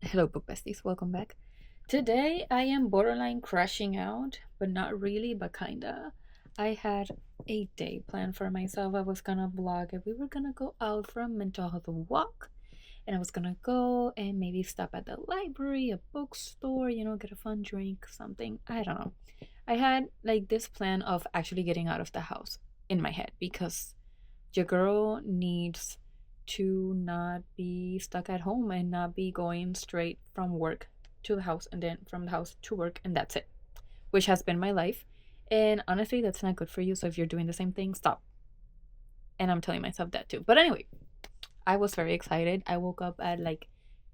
Hello, book besties. Welcome back. Today I am borderline crashing out, but not really, but kinda. I had a day planned for myself. I was gonna blog and we were gonna go out for a mental health walk. And I was gonna go and maybe stop at the library, a bookstore, get a fun drink, something. I don't know. I had like this plan of actually getting out of the house in my head because your girl needs to not be stuck at home and not be going straight from work to the house and then from the house to work and that's it, which has been my life. And honestly, that's not good for you. So if you're doing the same thing, stop. And I'm telling myself that too. But anyway, I was very excited. I woke up at like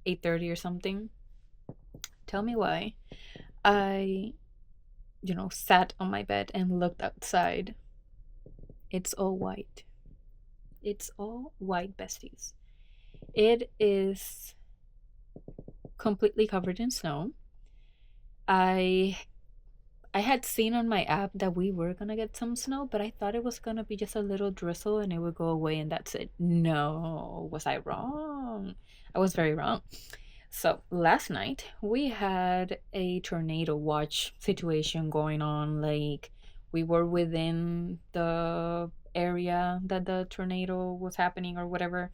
8:30 or something. Tell me why. I, sat on my bed and looked outside. It's all white. It's all white, besties. It is completely covered in snow. I I had seen on my app that we were gonna get some snow, but I thought it was gonna be just a little drizzle and it would go away and that's it. No, was I wrong? I was very wrong. So last night we had a tornado watch situation going on. Like we were within the area that the tornado was happening or whatever,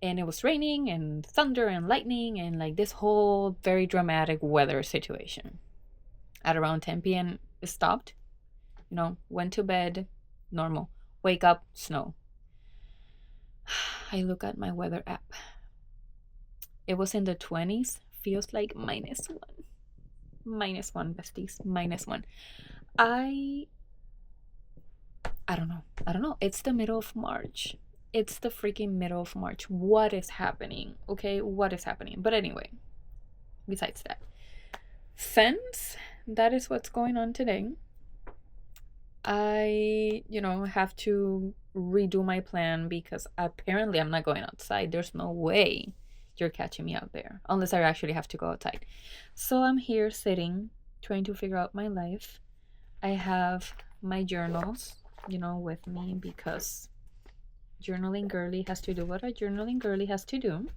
and it was raining and thunder and lightning and like this whole very dramatic weather situation. At around 10 p.m., it stopped, went to bed, normal. Wake up, snow. I look at my weather app. It was in the 20s, feels like -1. -1, besties, -1. I I don't know. I don't know. It's the middle of March. It's the freaking middle of March. What is happening? Okay, what is happening? But anyway, besides that, since that is what's going on today, I, have to redo my plan because apparently I'm not going outside. There's no way you're catching me out there unless I actually have to go outside. So I'm here sitting, trying to figure out my life. I have my journals, with me because journaling girly has to do what a journaling girly has to do.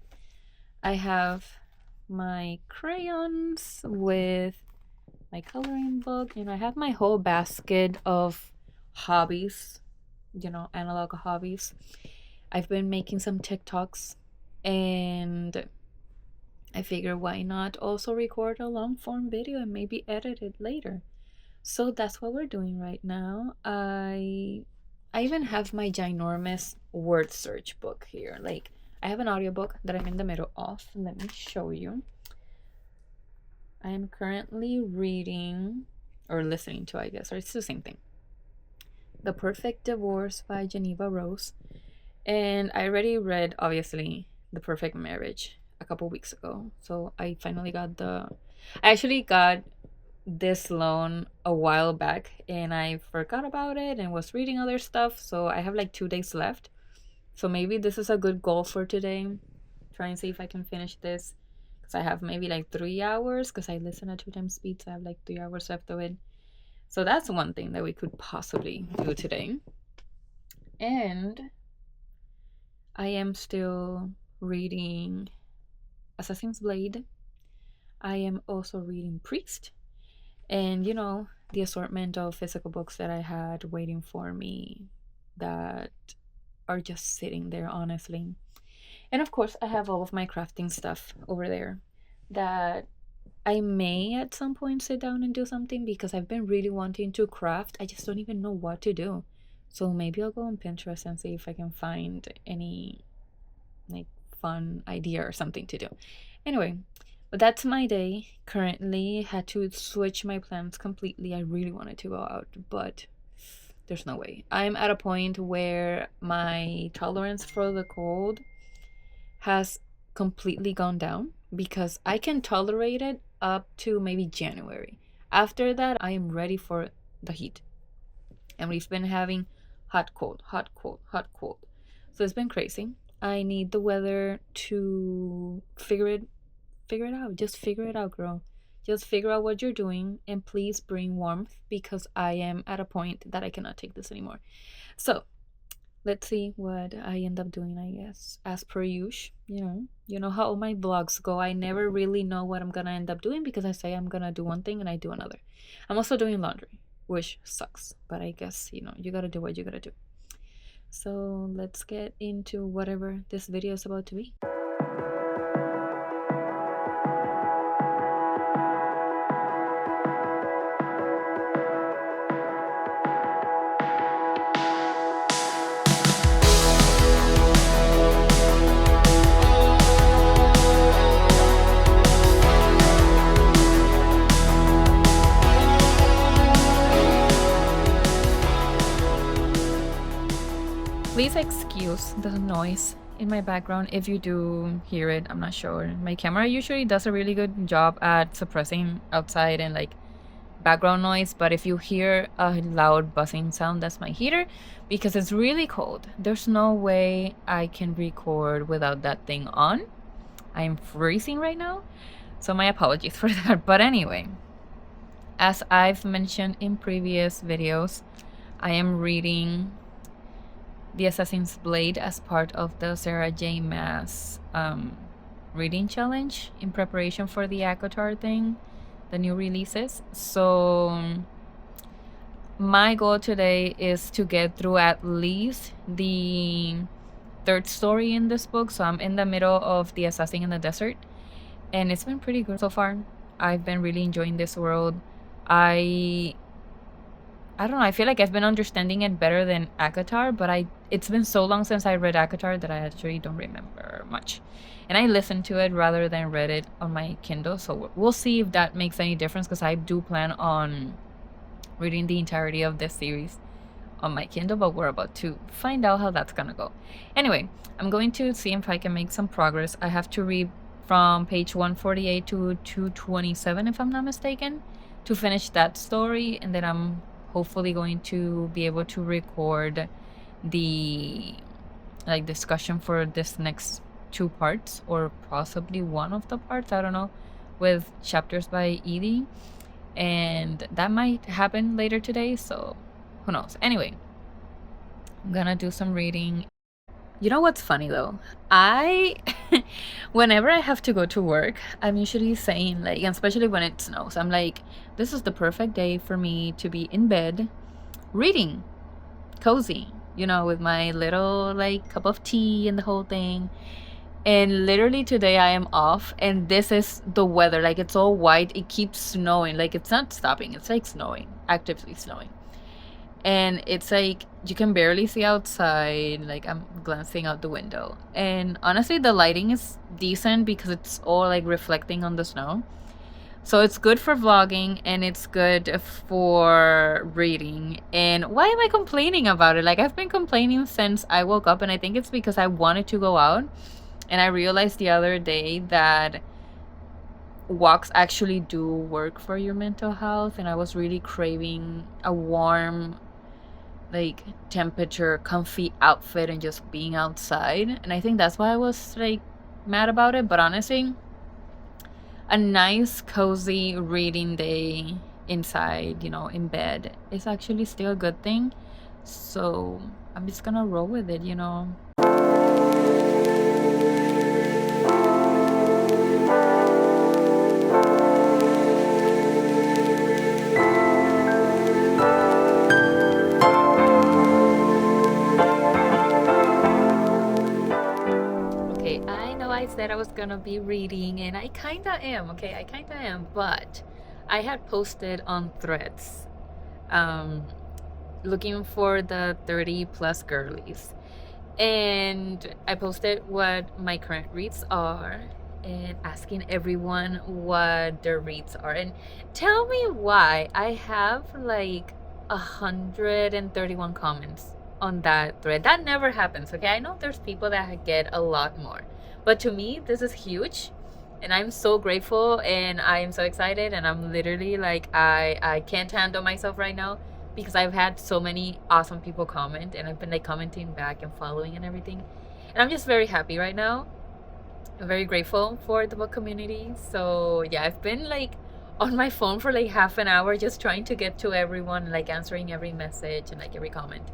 I have my crayons with my coloring book. I have my whole basket of hobbies, analog hobbies. I've been making some TikToks and I figure why not also record a long form video and maybe edit it later. So that's what we're doing right now. I even have my ginormous word search book here. Like I have an audiobook that I'm in the middle of. Let me show you. I am currently reading or listening to, I guess, or it's the same thing. The Perfect Divorce by Geneva Rose. And I already read, obviously, The Perfect Marriage a couple weeks ago. So I finally got I actually got this loan a while back and I forgot about it and was reading other stuff. So I have like 2 days left. So maybe this is a good goal for today. Try and see if I can finish this. Because I have maybe like 3 hours because I listen at 2 times speed. So I have like 3 hours left of it. So that's one thing that we could possibly do today. And I am still reading Assassin's Blade. I am also reading Priest. And the assortment of physical books that I had waiting for me that are just sitting there, honestly. And of course, I have all of my crafting stuff over there that I may at some point sit down and do something because I've been really wanting to craft. I just don't even know what to do. So maybe I'll go on Pinterest and see if I can find any like fun idea or something to do. Anyway, but that's my day. Currently, had to switch my plans completely. I really wanted to go out, but there's no way. I'm at a point where my tolerance for the cold has completely gone down because I can tolerate it up to maybe January. After that, I am ready for the heat. And we've been having hot, cold, hot, cold, hot, cold. So it's been crazy. I need the weather to figure it out. Just figure it out, girl. Just figure out what you're doing and please bring warmth because I am at a point that I cannot take this anymore. So, let's see what I end up doing, I guess. As per usual, you know how all my vlogs go. I never really know what I'm gonna end up doing because I say I'm gonna do one thing and I do another. I'm also doing laundry, which sucks, but I guess, you gotta do what you gotta do. So let's get into whatever this video is about to be. Please excuse the noise in my background if you do hear it. I'm not sure. My camera usually does a really good job at suppressing outside and like background noise, but if you hear a loud buzzing sound, that's my heater because it's really cold. There's no way I can record without that thing on. I'm freezing right now, so my apologies for that. But anyway, as I've mentioned in previous videos, I am reading The Assassin's Blade as part of the Sarah J. Maas reading challenge in preparation for the ACOTAR thing, the new releases. So my goal today is to get through at least the third story in this book. So I'm in the middle of The Assassin in the Desert, and it's been pretty good so far. I've been really enjoying this world. I don't know, I feel like I've been understanding it better than ACOTAR, but it's been so long since I read ACOTAR that I actually don't remember much. And I listened to it rather than read it on my Kindle, so we'll see if that makes any difference, because I do plan on reading the entirety of this series on my Kindle, but we're about to find out how that's gonna go. Anyway, I'm going to see if I can make some progress. I have to read from page 148 to 227, if I'm not mistaken, to finish that story, and then I'm hopefully going to be able to record the discussion for this next 2 parts, or possibly one of the parts, I don't know, with chapters by Edie, and that might happen later today, so who knows. Anyway, I'm gonna do some reading. You know what's funny though? Whenever I have to go to work, I'm usually saying, like, and especially when it snows, I'm like, this is the perfect day for me to be in bed, reading, cozy, with my little, like, cup of tea and the whole thing. And literally today I am off, and this is the weather. Like, it's all white. It keeps snowing. Like, it's not stopping. It's like snowing, actively snowing. And it's like you can barely see outside. Like, I'm glancing out the window, and honestly the lighting is decent because it's all like reflecting on the snow, so it's good for vlogging and it's good for reading. And why am I complaining about it? Like, I've been complaining since I woke up, and I think it's because I wanted to go out, and I realized the other day that walks actually do work for your mental health, and I was really craving a warm, like, temperature, comfy outfit and just being outside. And I think that's why I was like mad about it. But honestly, a nice cozy reading day inside, in bed, is actually still a good thing. So I'm just gonna roll with it. I said I was gonna be reading, and I kinda am, okay? I kinda am, but I had posted on Threads looking for the 30 plus girlies, and I posted what my current reads are and asking everyone what their reads are. And tell me why I have like 131 comments on that thread. That never happens, okay? I know there's people that get a lot more, but to me this is huge, and I'm so grateful, and I am so excited, and I'm literally like, I can't handle myself right now, because I've had so many awesome people comment, and I've been like commenting back and following and everything, and I'm just very happy right now. I'm very grateful for the book community. So yeah, I've been like on my phone for like half an hour just trying to get to everyone, like answering every message and like every comment.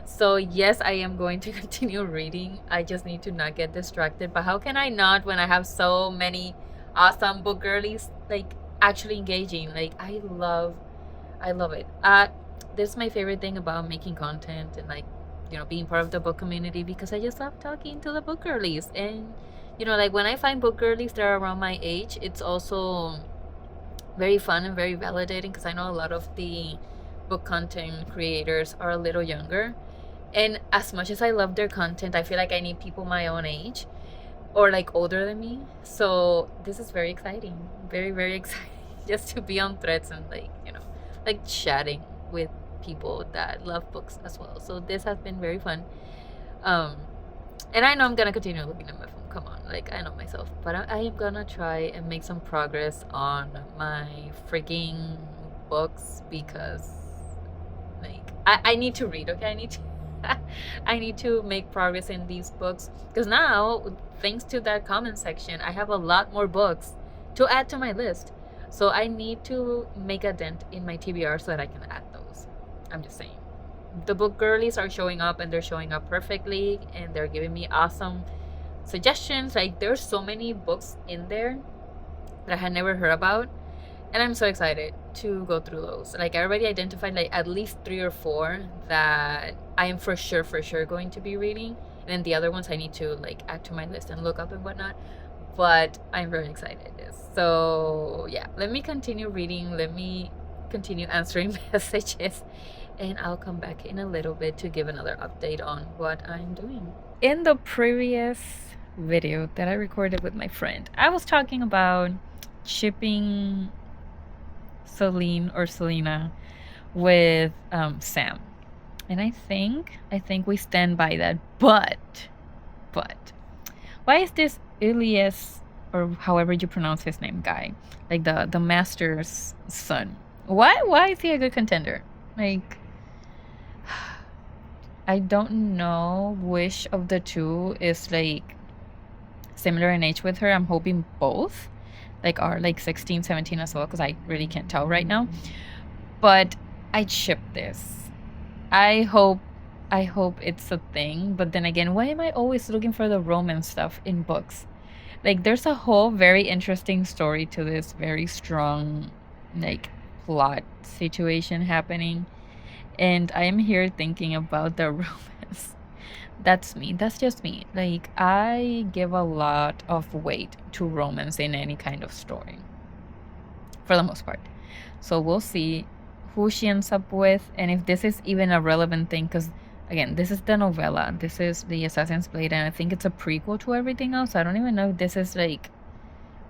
So yes, I am going to continue reading. I just need to not get distracted. But how can I not when I have so many awesome book girlies like actually engaging? Like I love it. This is my favorite thing about making content and like, being part of the book community because I just love talking to the book girlies. And like when I find book girlies that are around my age, it's also very fun and very validating because I know a lot of the book content creators are a little younger. And as much as I love their content, I feel like I need people my own age or like older than me. So this is very exciting. Very, very exciting just to be on threads and like, like chatting with people that love books as well. So this has been very fun. Um and I know I'm gonna continue looking at my phone. Come on, like I know myself, but I am gonna try and make some progress on my freaking books because like I need to read. Okay, I need to I need to make progress in these books because now, thanks to that comment section, I have a lot more books to add to my list. So I need to make a dent in my TBR so that I can add those. I'm just saying. The book girlies are showing up and they're showing up perfectly and they're giving me awesome suggestions. Like there's so many books in there that I had never heard about, and I'm so excited to go through those. Like I already identified like at least 3 or 4 that I am for sure going to be reading, and then the other ones I need to like add to my list and look up and whatnot. But I'm very excited. So yeah, let me continue reading. Let me continue answering messages, and I'll come back in a little bit to give another update on what I'm doing. In the previous video that I recorded with my friend, I was talking about shipping Celine or Selena with Sam, and I think we stand by that. But why is this Ilias, or however you pronounce his name, guy, like the master's son? Why is he a good contender? Like I don't know which of the two is like similar in age with her. I'm hoping both like are like 16, 17 as well, because I really can't tell right now. But I'd ship this. I hope it's a thing. But then again, why am I always looking for the romance stuff in books? Like there's a whole very interesting story to this very strong like plot situation happening, and I am here thinking about the romance. That's me. That's just me. Like I give a lot of weight to romance in any kind of story for the most part. So we'll see who she ends up with and if this is even a relevant thing, because again, this is the novella. This is the Assassin's Blade, and I think it's a prequel to everything else. I don't even know if this is like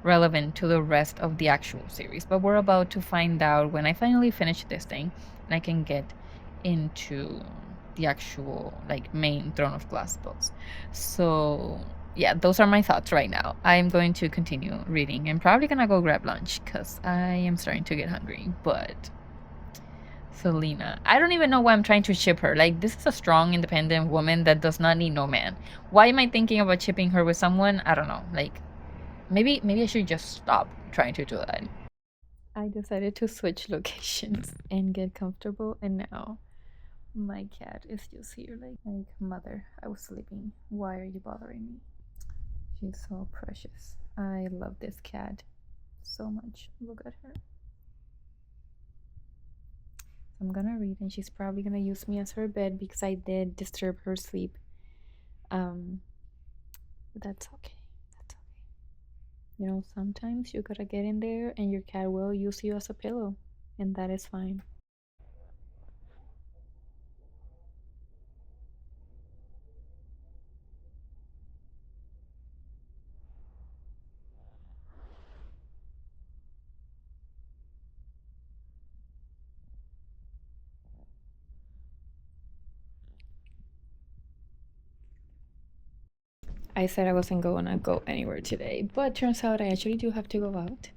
relevant to the rest of the actual series, but we're about to find out when I finally finish this thing and I can get into the actual like main Throne of Glass books. So yeah, those are my thoughts right now. I'm going to continue reading and probably gonna go grab lunch because I am starting to get hungry. But Selena, I don't even know why I'm trying to ship her. Like this is a strong, independent woman that does not need no man. Why am I thinking about shipping her with someone? I don't know. Like maybe I should just stop trying to do that. I decided to switch locations and get comfortable, and now my cat is just here like mother, I was sleeping. Why are you bothering me? She's so precious. I love this cat so much. Look at her. I'm gonna read, and she's probably gonna use me as her bed because I did disturb her sleep. But that's okay. That's okay. Sometimes you gotta get in there and your cat will use you as a pillow, and that is fine. I said I wasn't gonna go anywhere today, but turns out I actually do have to go out.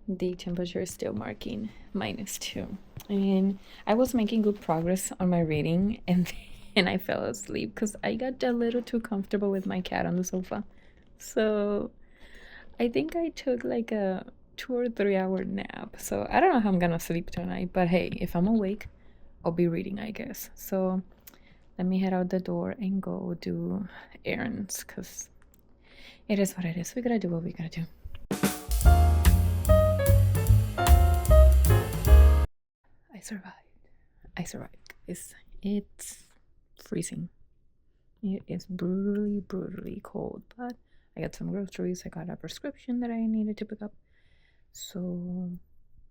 The temperature is still marking -2, and I was making good progress on my reading, and then I fell asleep because I got a little too comfortable with my cat on the sofa. So I think I took like a 2 or 3 hour nap. So I don't know how I'm gonna sleep tonight, but hey, if I'm awake, I'll be reading, I guess. So let me head out the door and go do errands, because it is what it is. We gotta do what we gotta do. I survived. I survived. It's freezing. It is brutally, brutally cold, but I got some groceries. I got a prescription that I needed to pick up. So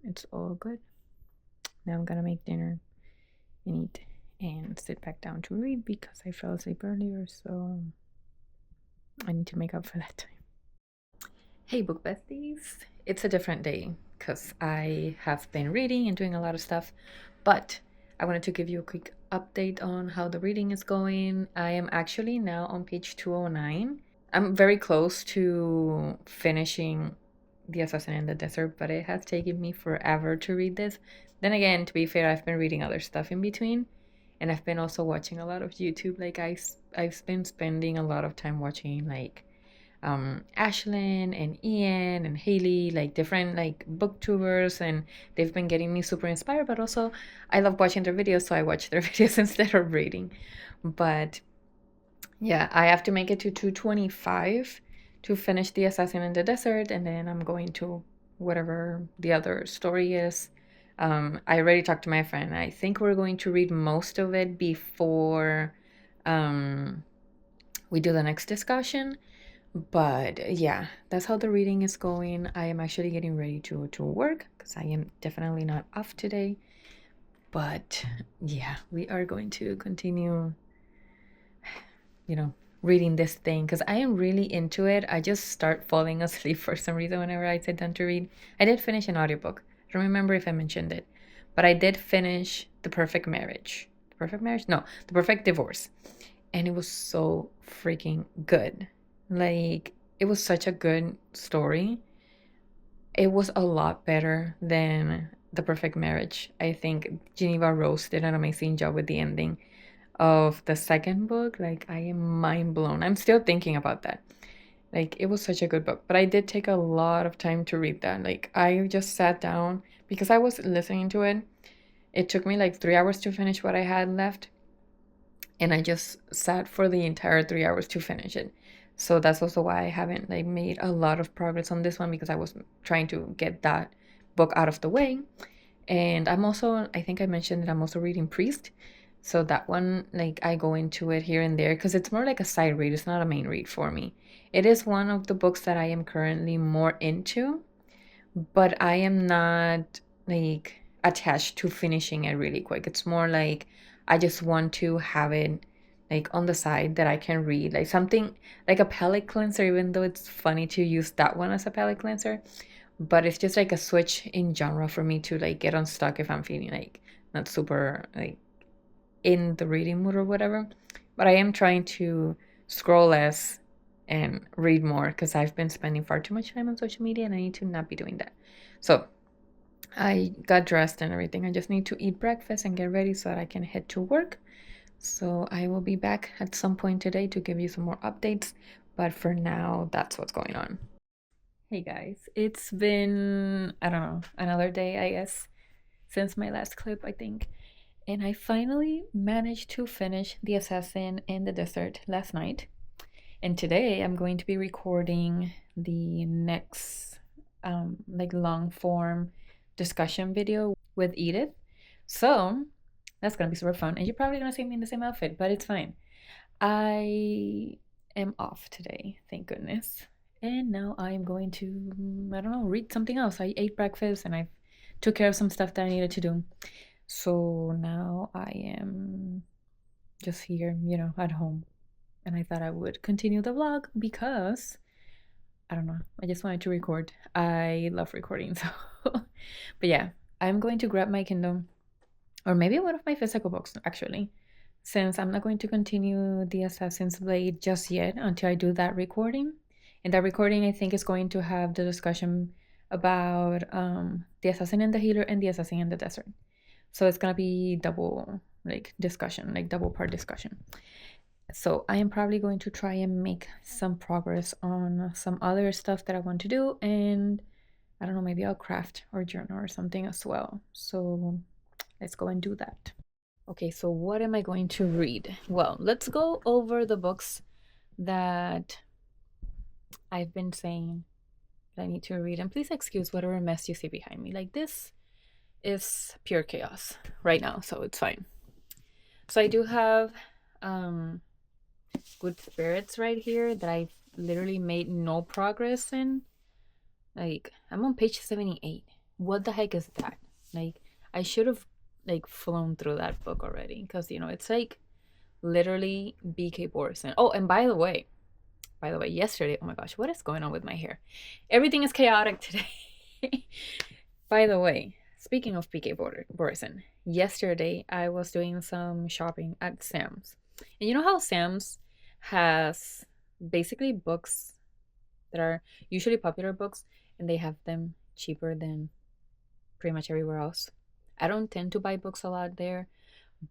it's all good. Now I'm gonna make dinner and eat and sit back down to read because I fell asleep earlier, so I need to make up for that time. Hey book besties, it's a different day because I have been reading and doing a lot of stuff, but I wanted to give you a quick update on how the reading is going. I am actually now on page 209. I'm very close to finishing The Assassin in the Desert, but it has taken me forever to read this. Then again, to be fair, I've been reading other stuff in between, and I've been also watching a lot of YouTube. Like I've been spending a lot of time watching like Ashlyn and Ian and Haley, like different like booktubers, and they've been getting me super inspired. But also, I love watching their videos, so I watch their videos instead of reading. But yeah, I have to make it to 225 to finish The Assassin in the Desert, and then I'm going to whatever the other story is. I already talked to my friend. I think we're going to read most of it before we do the next discussion. But yeah, that's how the reading is going. I am actually getting ready to work because I am definitely not off today. But yeah, we are going to continue, reading this thing because I am really into it. I just start falling asleep for some reason whenever I sit down to read. I did finish an audiobook. I don't remember if I mentioned it, but I did finish The Perfect Marriage. The Perfect Marriage? No, The Perfect Divorce. And it was so freaking good. Like, it was such a good story. It was a lot better than The Perfect Marriage. I think Geneva Rose did an amazing job with the ending of the second book. Like, I am mind blown. I'm still thinking about that. Like, it was such a good book, but I did take a lot of time to read that. Like, I just sat down because I was listening to it. It took me like 3 hours to finish what I had left, and I just sat for the entire 3 hours to finish it. So that's also why I haven't like made a lot of progress on this one, because I was trying to get that book out of the way. And I'm also, I think I mentioned that I'm also reading Priest. So that one, like, I go into it here and there because it's more like a side read. It's not a main read for me. It is one of the books that I am currently more into, but I am not like attached to finishing it really quick. It's more like I just want to have it like on the side that I can read, like something like a palate cleanser, even though it's funny to use that one as a palate cleanser. But it's just like a switch in genre for me to like get unstuck if I'm feeling like not super like in the reading mood or whatever. But I am trying to scroll less and read more because I've been spending far too much time on social media and I need to not be doing that. So I got dressed and everything. I just need to eat breakfast and get ready so that I can head to work. So I will be back at some point today to give you some more updates. But for now, that's what's going on. Hey guys, it's been, I don't know, another day, I guess, since my last clip, I think. And I finally managed to finish The Assassin in the Desert last night. And today I'm going to be recording the next like long form discussion video with Edith. So that's gonna be super fun. And you're probably gonna see me in the same outfit, but it's fine. I am off today, thank goodness. And now I am going to, I don't know, read something else. I ate breakfast and I took care of some stuff that I needed to do. So now I am just here, at home. And I thought I would continue the vlog because, I don't know, I just wanted to record. I love recording, so. But yeah, I'm going to grab my Kindle, or maybe one of my physical books, actually, since I'm not going to continue The Assassin's Blade just yet until I do that recording. And that recording, I think, is going to have the discussion about The Assassin and the Healer and The Assassin in the Desert. So it's gonna be double like discussion, like double part discussion. So I am probably going to try and make some progress on some other stuff that I want to do, and I don't know, maybe I'll craft or journal or something as well. So let's go and do that. Okay, so what am I going to read? Well, let's go over the books that I've been saying that I need to read. And please excuse whatever mess you see behind me. Like, this is pure chaos right now, so it's fine. So I do have Good Spirits right here that I've literally made no progress in. Like, I'm on page 78. What the heck is that? Like, I should have like flown through that book already, because it's like literally BK Borison. Oh, and by the way, yesterday, oh my gosh, what is going on with my hair? Everything is chaotic today. By the way, speaking of BK Borison, yesterday I was doing some shopping at Sam's. And you know how Sam's has basically books that are usually popular books, and they have them cheaper than pretty much everywhere else. I don't tend to buy books a lot there,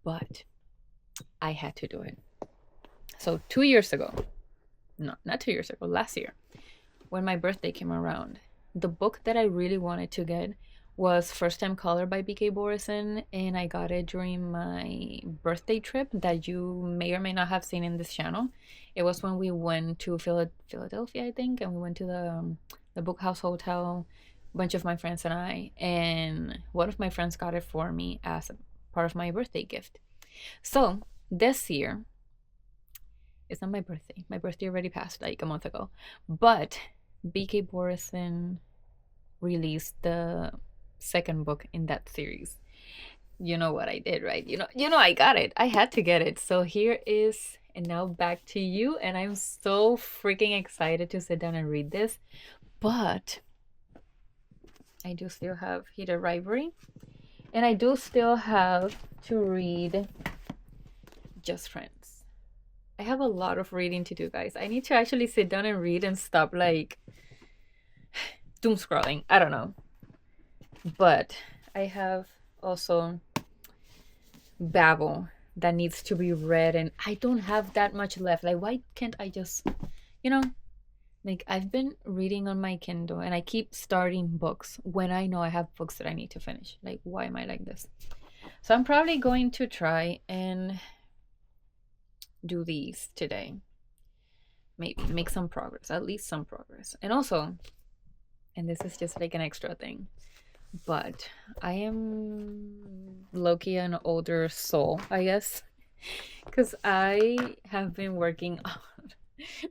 but I had to do it. So 2 years ago, no, not 2 years ago, last year, when my birthday came around, the book that I really wanted to get was First Time Caller by BK Borison, and I got it during my birthday trip that you may or may not have seen in this channel. It was when we went to Philadelphia, I think, and we went to the Book House Hotel, a bunch of my friends and I, and one of my friends got it for me as part of my birthday gift. So this year, it's not my birthday. My birthday already passed like a month ago. But BK Borison released the second book in that series. You know what I did, right? I got it. I had to get it. So here is, and now back to you. And I'm so freaking excited to sit down and read this. But I do still have Heated Rivalry. And I do still have to read Just Friends. I have a lot of reading to do, guys. I need to actually sit down and read and stop like doom scrolling. I don't know. But I have also Babel that needs to be read, and I don't have that much left. Like, why can't I just, like, I've been reading on my Kindle and I keep starting books when I know I have books that I need to finish. Like, why am I like this? So I'm probably going to try and do these today. Maybe make some progress, at least some progress. And also, and this is just like an extra thing, but I am low-key an older soul, I guess, because I have been working on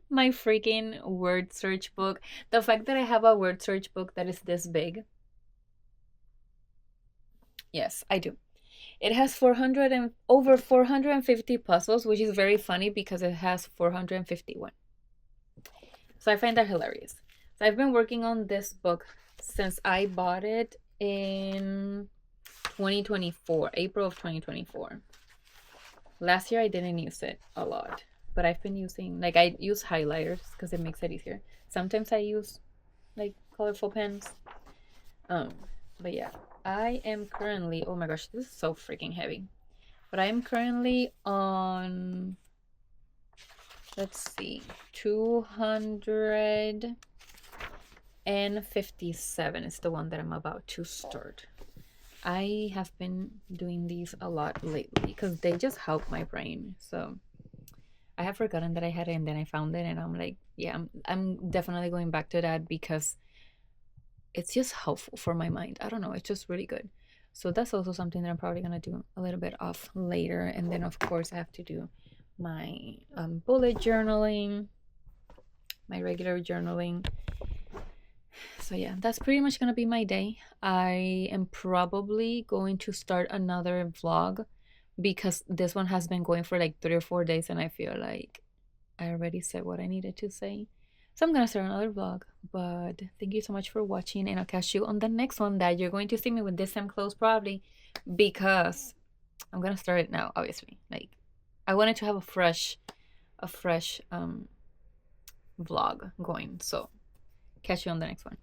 my freaking word search book. The fact that I have a word search book that is this big. Yes, I do. It has 400 and over 450 puzzles, which is very funny because it has 451. So I find that hilarious. So I've been working on this book since I bought it in 2024, April of 2024. Last year I didn't use it a lot, but I've been using, like, I use highlighters because it makes it easier. Sometimes I use like colorful pens. But yeah, I am currently, oh my gosh, this is so freaking heavy. But I am currently on, let's see, 257 is the one that I'm about to start. I have been doing these a lot lately because they just help my brain. So I have forgotten that I had it, and then I found it, and I'm like, yeah, I'm definitely going back to that because it's just helpful for my mind. I don't know, it's just really good. So that's also something that I'm probably gonna do a little bit of later. And then of course I have to do my bullet journaling, my regular journaling. So yeah, that's pretty much gonna be my day. I am probably going to start another vlog because this one has been going for like 3 or 4 days, and I feel like I already said what I needed to say. So I'm gonna start another vlog. But thank you so much for watching, and I'll catch you on the next one that you're going to see me with this same clothes probably, because I'm gonna start it now, obviously. Like, I wanted to have a fresh vlog going. So catch you on the next one.